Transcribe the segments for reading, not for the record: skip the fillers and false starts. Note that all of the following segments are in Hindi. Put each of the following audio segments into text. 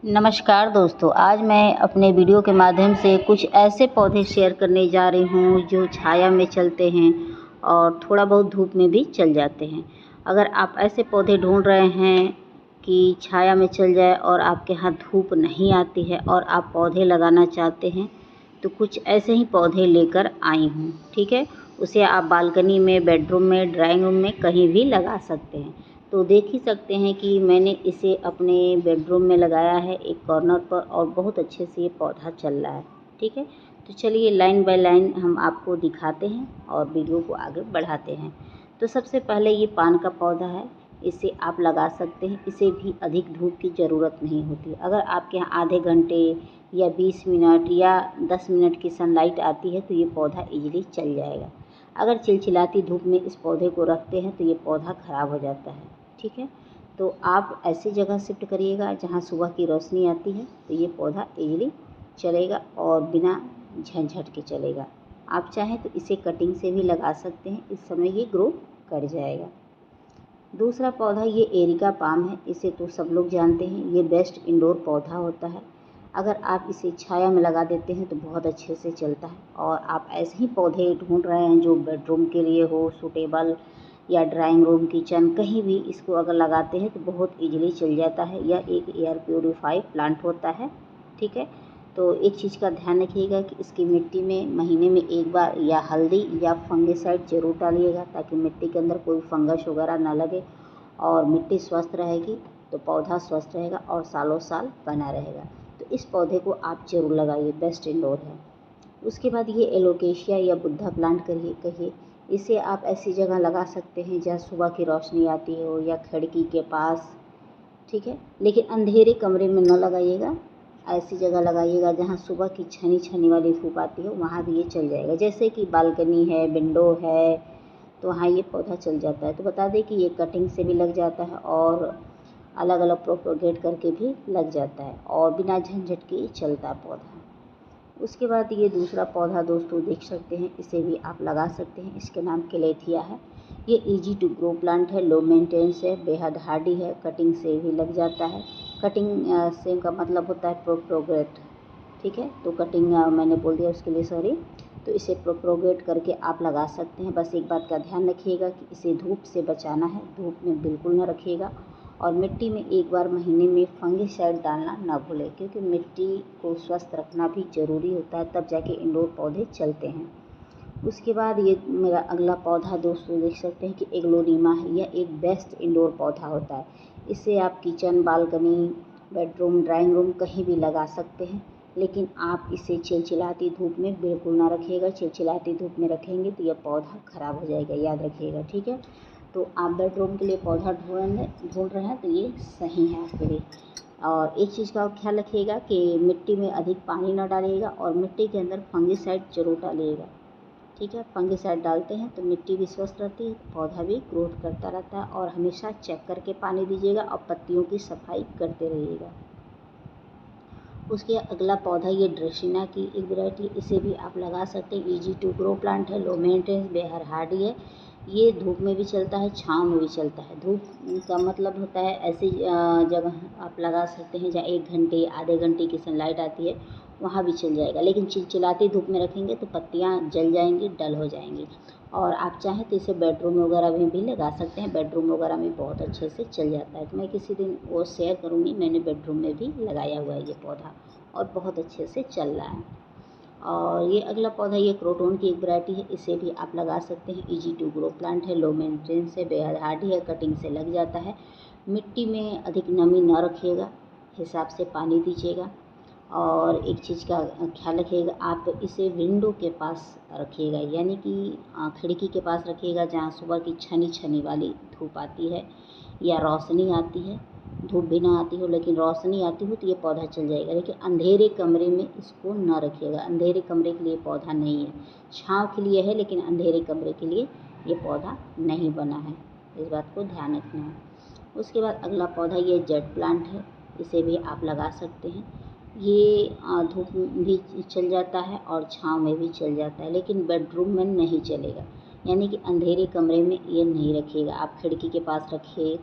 नमस्कार दोस्तों, आज मैं अपने वीडियो के माध्यम से कुछ ऐसे पौधे शेयर करने जा रही हूँ जो छाया में चलते हैं और थोड़ा बहुत धूप में भी चल जाते हैं। अगर आप ऐसे पौधे ढूंढ रहे हैं कि छाया में चल जाए और आपके यहाँ धूप नहीं आती है और आप पौधे लगाना चाहते हैं, तो कुछ ऐसे ही पौधे लेकर आई हूँ। ठीक है, उसे आप बालकनी में, बेडरूम में, ड्राइंग रूम में कहीं भी लगा सकते हैं। तो देख ही सकते हैं कि मैंने इसे अपने बेडरूम में लगाया है एक कॉर्नर पर और बहुत अच्छे से ये पौधा चल रहा है। ठीक है, तो चलिए लाइन बाय लाइन हम आपको दिखाते हैं और वीडियो को आगे बढ़ाते हैं। तो सबसे पहले ये पान का पौधा है, इसे आप लगा सकते हैं। इसे भी अधिक धूप की ज़रूरत नहीं होती। अगर आपके यहाँ आधे घंटे या 20 मिनट या 10 मिनट की सनलाइट आती है तो ये पौधा ईजिली चल जाएगा। अगर चिलचिलाती धूप में इस पौधे को रखते हैं तो ये पौधा ख़राब हो जाता है। ठीक है, तो आप ऐसी जगह शिफ्ट करिएगा जहाँ सुबह की रोशनी आती है, तो ये पौधा ईजिली चलेगा और बिना झंझट के चलेगा। आप चाहें तो इसे कटिंग से भी लगा सकते हैं, इस समय ये ग्रो कर जाएगा। दूसरा पौधा ये एरिका पाम है। इसे तो सब लोग जानते हैं, ये बेस्ट इंडोर पौधा होता है। अगर आप इसे छाया में लगा देते हैं तो बहुत अच्छे से चलता है। और आप ऐसे ही पौधे ढूंढ रहे हैं जो बेडरूम के लिए हो सूटेबल, या ड्राइंग रूम, किचन, कहीं भी इसको अगर लगाते हैं तो बहुत ईजिली चल जाता है। यह एक एयर प्योरीफाई प्लांट होता है। ठीक है, तो एक चीज़ का ध्यान रखिएगा कि इसकी मिट्टी में महीने में एक बार या हल्दी या फंगिसाइड ज़रूर डालिएगा, ताकि मिट्टी के अंदर कोई फंगस वगैरह ना लगे। और मिट्टी स्वस्थ रहेगी तो पौधा स्वस्थ रहेगा और सालों साल बना रहेगा। तो इस पौधे को आप ज़रूर लगाइए, बेस्ट इंडोर है। उसके बाद ये एलोकेशिया या बुद्धा प्लांट कहिए, इसे आप ऐसी जगह लगा सकते हैं जहाँ सुबह की रोशनी आती हो या खिड़की के पास। ठीक है, लेकिन अंधेरे कमरे में न लगाइएगा, ऐसी जगह लगाइएगा जहाँ सुबह की छनी छनी वाली धूप आती हो, वहाँ भी ये चल जाएगा। जैसे कि बालकनी है, विंडो है, तो वहाँ ये पौधा चल जाता है। तो बता दें कि ये कटिंग से भी लग जाता है और अलग अलग प्रोपोगेट करके भी लग जाता है और बिना झंझट के चलता पौधा। उसके बाद ये दूसरा पौधा दोस्तों देख सकते हैं, इसे भी आप लगा सकते हैं। इसके नाम कैलेथिया है। ये इजी टू ग्रो प्लांट है, लो मेंटेनेंस है, बेहद हार्डी है, कटिंग से भी लग जाता है। कटिंग से का मतलब होता है प्रोपोगेट। ठीक है, तो कटिंग मैंने बोल दिया, उसके लिए सॉरी। तो इसे प्रोपोगेट करके आप लगा सकते हैं। बस एक बात का ध्यान रखिएगा कि इसे धूप से बचाना है, धूप में बिल्कुल ना रखिएगा। और मिट्टी में एक बार महीने में फंगिसाइड डालना ना भूलें, क्योंकि मिट्टी को स्वस्थ रखना भी ज़रूरी होता है, तब जाके इंडोर पौधे चलते हैं। उसके बाद ये मेरा अगला पौधा दोस्तों देख सकते हैं कि एग्लोनिमा है। यह एक बेस्ट इंडोर पौधा होता है। इसे आप kitchen, balcony, bedroom, drawing room कहीं भी लगा सकते हैं। लेकिन आप इसे चिलचिलाती धूप में बिल्कुल ना रखिएगा। चिलचिलाती धूप में रखेंगे तो यह पौधा ख़राब हो जाएगा, याद रखिएगा। ठीक है, तो आप बेडरूम के लिए पौधा ढूंढ रहे हैं तो ये सही है आपके लिए। और एक चीज़ का ख्याल रखिएगा कि मिट्टी में अधिक पानी न डालिएगा और मिट्टी के अंदर फंगिसाइड जरूर डालिएगा। ठीक है, फंगिसाइड डालते हैं तो मिट्टी भी स्वस्थ रहती है, पौधा भी ग्रोथ करता रहता है। और हमेशा चेक करके पानी दीजिएगा और पत्तियों की सफाई करते रहिएगा। उसके अगला पौधा ये ड्रेसिना की एक वैरायटी, इसे भी आप लगा सकते हैं। इजी टू ग्रो प्लांट है, लो मेंटेनेंस, बेहद हार्डी है। ये धूप में भी चलता है, छाँव में भी चलता है। धूप का मतलब होता है ऐसी जगह आप लगा सकते हैं जहाँ 1 घंटे आधे घंटे की सनलाइट आती है, वहाँ भी चल जाएगा। लेकिन चिलचिलाती धूप में रखेंगे तो पत्तियाँ जल जाएंगी, डल हो जाएंगी। और आप चाहें तो इसे बेडरूम वगैरह में भी लगा सकते हैं, बेडरूम वगैरह में बहुत अच्छे से चल जाता है। तो मैं किसी दिन वो शेयर करूँगी, मैंने बेडरूम में भी लगाया हुआ है ये पौधा और बहुत अच्छे से चल रहा है। और ये अगला पौधा ये क्रोटोन की एक वैरायटी है, इसे भी आप लगा सकते हैं। इजी टू ग्रो प्लांट है, लो मेंटेनेंस है, बेहद हार्डी है, कटिंग से लग जाता है। मिट्टी में अधिक नमी न रखिएगा, हिसाब से पानी दीजिएगा। और एक चीज़ का ख्याल रखिएगा, आप इसे विंडो के पास रखिएगा, यानी कि खिड़की के पास रखिएगा जहाँ सुबह की छनी छनी वाली धूप आती है या रोशनी आती है। धूप भी ना आती हो लेकिन रोशनी आती हो तो ये पौधा चल जाएगा। लेकिन अंधेरे कमरे में इसको ना रखिएगा, अंधेरे कमरे के लिए पौधा नहीं है। छाँव के लिए है लेकिन अंधेरे कमरे के लिए ये पौधा नहीं बना है, इस बात को ध्यान रखना है। उसके बाद अगला पौधा ये जेड प्लांट है, इसे भी आप लगा सकते हैं। ये धूप में भी चल जाता है और छाँव में भी चल जाता है, लेकिन बेडरूम में नहीं चलेगा, यानी कि अंधेरे कमरे में ये नहीं रखिएगा। आप खिड़की के पास रखिए,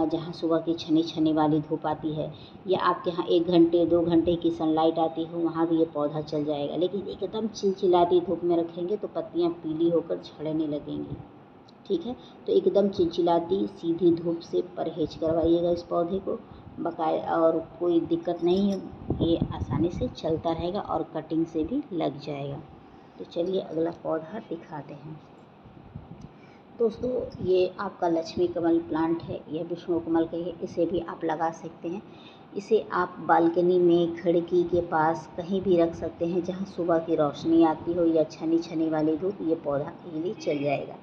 जहाँ सुबह की छनी छनी वाली धूप आती है, या आपके यहाँ 1 घंटे 2 घंटे की सनलाइट आती है, वहाँ भी ये पौधा चल जाएगा। लेकिन एकदम चिलचिलाती धूप में रखेंगे तो पत्तियाँ पीली होकर झड़ने लगेंगी। ठीक है, तो एकदम चिलचिलाती सीधी धूप से परहेज करवाइएगा इस पौधे को बकाया, और कोई दिक्कत नहीं है, ये आसानी से चलता रहेगा और कटिंग से भी लग जाएगा। तो चलिए अगला पौधा दिखाते हैं। दोस्तों, ये आपका लक्ष्मी कमल प्लांट है, यह विष्णु कमल का है। इसे भी आप लगा सकते हैं। इसे आप बालकनी में, खिड़की के पास कहीं भी रख सकते हैं जहाँ सुबह की रोशनी आती हो या छनी छनी वाली धूप, ये पौधा इजीली चल जाएगा।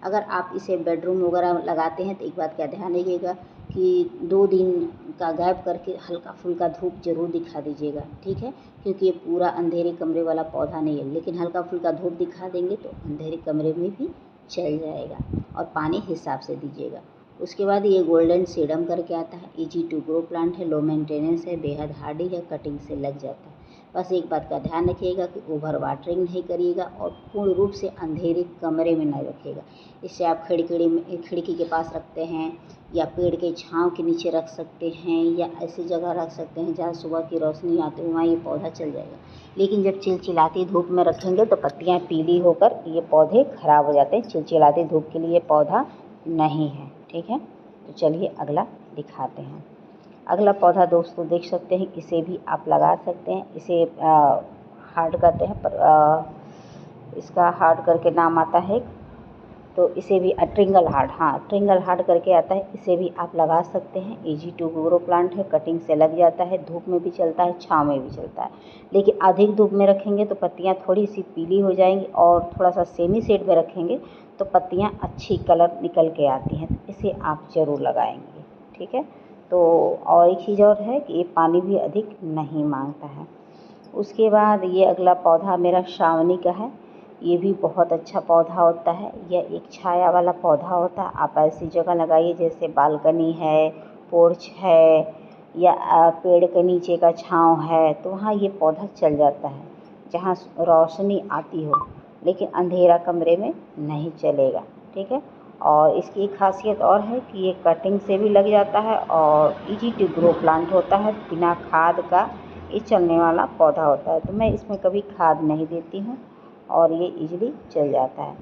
अगर आप इसे बेडरूम वगैरह लगाते हैं तो एक बात का ध्यान रखिएगा कि 2 दिन का गैप करके हल्का फुल्का धूप ज़रूर दिखा दीजिएगा। ठीक है, क्योंकि ये पूरा अंधेरे कमरे वाला पौधा नहीं है, लेकिन हल्का फुल्का धूप दिखा देंगे तो अंधेरे कमरे में भी चल जाएगा। और पानी हिसाब से दीजिएगा। उसके बाद ये गोल्डन सीडम करके आता है, इजी टू ग्रो प्लांट है, लो मेंटेनेंस है, बेहद हार्डी है, कटिंग से लग जाता है। बस एक बात का ध्यान रखिएगा कि ओवर वाटरिंग नहीं करिएगा और पूर्ण रूप से अंधेरे कमरे में नहीं रखिएगा। इससे आप खिड़की के पास रखते हैं, या पेड़ के छांव के नीचे रख सकते हैं, या ऐसी जगह रख सकते हैं जहाँ सुबह की रोशनी आती हो, वहाँ ये पौधा चल जाएगा। लेकिन जब चिलचिलाती धूप में रखेंगे तो पत्तियाँ पीली होकर ये पौधे खराब हो जाते हैं। चिलचिलाती धूप के लिए पौधा नहीं है। ठीक है, तो चलिए अगला दिखाते हैं। अगला पौधा दोस्तों देख सकते हैं, इसे भी आप लगा सकते हैं। इसे हार्ड करते हैं, पर इसका हार्ड करके नाम आता है, तो इसे भी ट्रिंगल हार्ड, ट्रिंगल हार्ड करके आता है। इसे भी आप लगा सकते हैं। इजी टू ग्रो प्लांट है, कटिंग से लग जाता है, धूप में भी चलता है, छाँव में भी चलता है। लेकिन अधिक धूप में रखेंगे तो पत्तियाँ थोड़ी सी पीली हो जाएंगी, और थोड़ा सा सेमी शेड में रखेंगे तो पत्तियाँ अच्छी कलर निकल के आती हैं। तो इसे आप ज़रूर लगाएंगे। ठीक है, तो और एक चीज़ और है कि ये पानी भी अधिक नहीं मांगता है। उसके बाद ये अगला पौधा मेरा श्रावणी का है। ये भी बहुत अच्छा पौधा होता है। यह एक छाया वाला पौधा होता है। आप ऐसी जगह लगाइए जैसे बालकनी है, पोर्च है, या पेड़ के नीचे का छांव है, तो वहाँ ये पौधा चल जाता है जहाँ रोशनी आती हो, लेकिन अंधेरा कमरे में नहीं चलेगा। ठीक है, और इसकी एक खासियत और है कि ये कटिंग से भी लग जाता है और इजी टू ग्रो प्लांट होता है। बिना खाद का ये चलने वाला पौधा होता है, तो मैं इसमें कभी खाद नहीं देती हूँ और ये इजीली चल जाता है।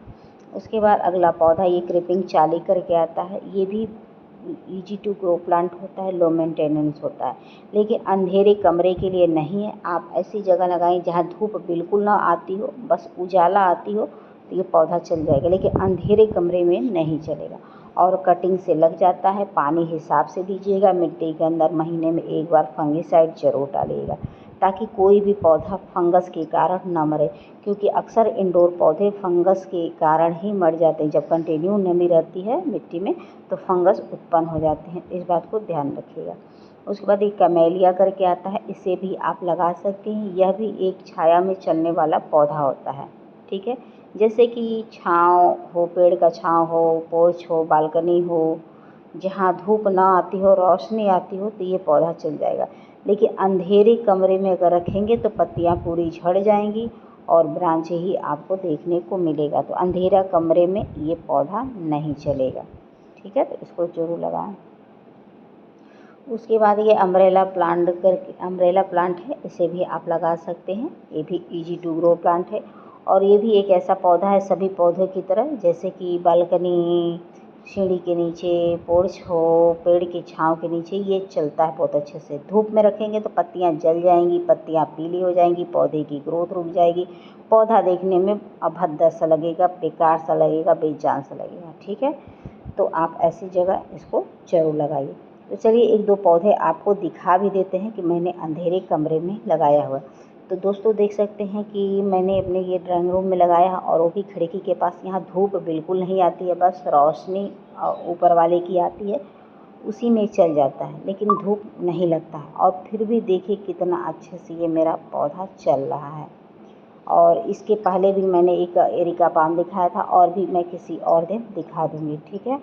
उसके बाद अगला पौधा ये क्रीपिंग चाली करके आता है। ये भी इजी टू ग्रो प्लांट होता है, लो मेंटेनेंस होता है, लेकिन अंधेरे कमरे के लिए नहीं है। आप ऐसी जगह लगाएं जहाँ धूप बिल्कुल ना आती हो, बस उजाला आती हो, तो ये पौधा चल जाएगा, लेकिन अंधेरे कमरे में नहीं चलेगा। और कटिंग से लग जाता है। पानी हिसाब से दीजिएगा। मिट्टी के अंदर महीने में 1 बार फंगीसाइड जरूर डालिएगा, ताकि कोई भी पौधा फंगस के कारण न मरे, क्योंकि अक्सर इंडोर पौधे फंगस के कारण ही मर जाते हैं। जब कंटिन्यू नमी रहती है मिट्टी में तो फंगस उत्पन्न हो जाते हैं। इस बात को ध्यान रखिएगा। उसके बाद एक कैमेलिया करके आता है, इसे भी आप लगा सकते हैं। यह भी एक छाया में चलने वाला पौधा होता है। ठीक है, जैसे कि छाँव हो, पेड़ का छाँव हो, पोर्च हो, बालकनी हो, जहाँ धूप ना आती हो, रोशनी आती हो, तो ये पौधा चल जाएगा। लेकिन अंधेरे कमरे में अगर रखेंगे तो पत्तियाँ पूरी झड़ जाएंगी और ब्रांच ही आपको देखने को मिलेगा। तो अंधेरा कमरे में ये पौधा नहीं चलेगा। ठीक है, तो इसको जरूर लगाएं। उसके बाद ये अम्ब्रेला प्लांट है, इसे भी आप लगा सकते हैं। ये भी इजी टू ग्रो प्लांट है, और ये भी एक ऐसा पौधा है सभी पौधों की तरह, जैसे कि बालकनी, सीढ़ी के नीचे, पोर्च हो, पेड़ की छांव के नीचे ये चलता है बहुत अच्छे से। धूप में रखेंगे तो पत्तियां जल जाएंगी, पत्तियां पीली हो जाएंगी, पौधे की ग्रोथ रुक जाएगी, पौधा देखने में अभद्र सा लगेगा, बेकार सा लगेगा, बेजान सा लगेगा। ठीक है, तो आप ऐसी जगह इसको जरूर लगाइए। तो चलिए 1-2 पौधे आपको दिखा भी देते हैं कि मैंने अंधेरे कमरे में लगाया हुआ। तो दोस्तों देख सकते हैं कि मैंने अपने ये ड्राइंग रूम में लगाया है, और वो भी खिड़की के पास। यहाँ धूप बिल्कुल नहीं आती है, बस रोशनी ऊपर वाले की आती है, उसी में चल जाता है, लेकिन धूप नहीं लगता है। और फिर भी देखिए कितना अच्छे से ये मेरा पौधा चल रहा है। और इसके पहले भी मैंने एक एरिका पाम दिखाया था, और भी मैं किसी और दिन दिखा दूँगी। ठीक है,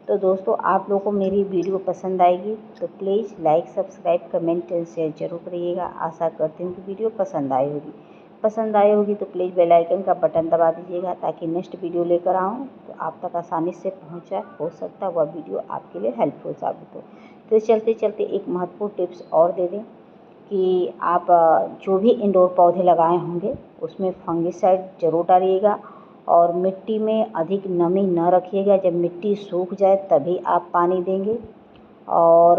तो दोस्तों आप लोगों को मेरी वीडियो पसंद आएगी तो please like, subscribe, comment and share जरूर करिएगा। आशा करती हूँ कि वीडियो पसंद आई होगी। पसंद आई होगी तो प्लीज़ बेल आइकन का बटन दबा दीजिएगा, ताकि नेक्स्ट वीडियो लेकर आऊँ तो आप तक आसानी से पहुँच जाए। हो सकता है वह वीडियो आपके लिए हेल्पफुल साबित हो। तो चलते चलते एक महत्वपूर्ण टिप्स और दे दें कि आप जो भी इंडोर पौधे लगाए होंगे उसमें फंगिसाइड ज़रूर डालिएगा, और मिट्टी में अधिक नमी न रखिएगा। जब मिट्टी सूख जाए तभी आप पानी देंगे, और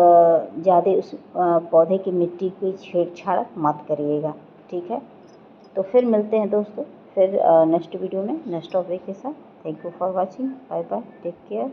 ज़्यादा उस पौधे की मिट्टी की छेड़छाड़ मत करिएगा, ठीक है। तो फिर मिलते हैं दोस्तों, फिर नेक्स्ट वीडियो में नेक्स्ट टॉपिक के साथ। Thank you for watching. Bye bye, take care.